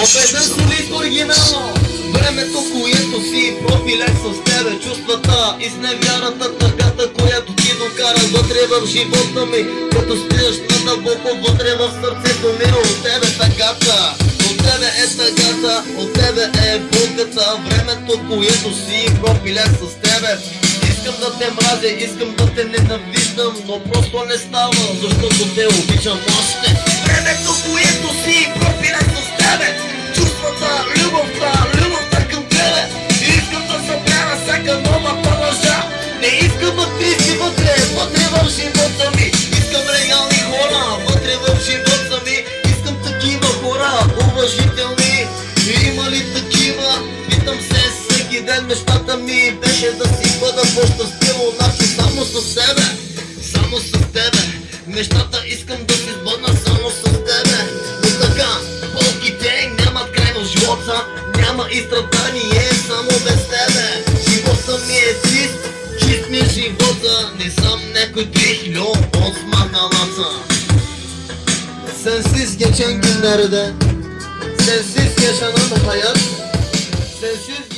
Опетен солист оригинално. Времето, което си пропилех с тебе, чувствата, изневярата, тъгата, която ти докара вътре в живота ми, като спираш надълбоко вътре в сърцето ми. От тебе тъгата, от тебе е тъгата, от тебе е болката. Времето, което си пропилех с тебе. Искам да те мразя, искам да те ненавиждам, но просто не става, защото те обичам още. Времето, което си пропилех с тебе, чувствата, любовта към тебе. Искам да събера всяка новата лъжа. Не искам актриси вътре в живота ми. Искам реални хора вътре в живота ми. Искам такива хора, уважителни. Има ли такива? Питам се всеки ден. Мечтата ми беше да си бъда по-щастливо, значи само с тебе. Само с тебе. Мечтата искам да си сбъдна само с тебе. Но така, болките нямат край в живота. Няма и страдание само без тебе. Живота ми е чист ми е живота. Не съм някой трихлю от смахалата. Sensiz geçen günlerde, sensiz yaşanan hayat, sensiz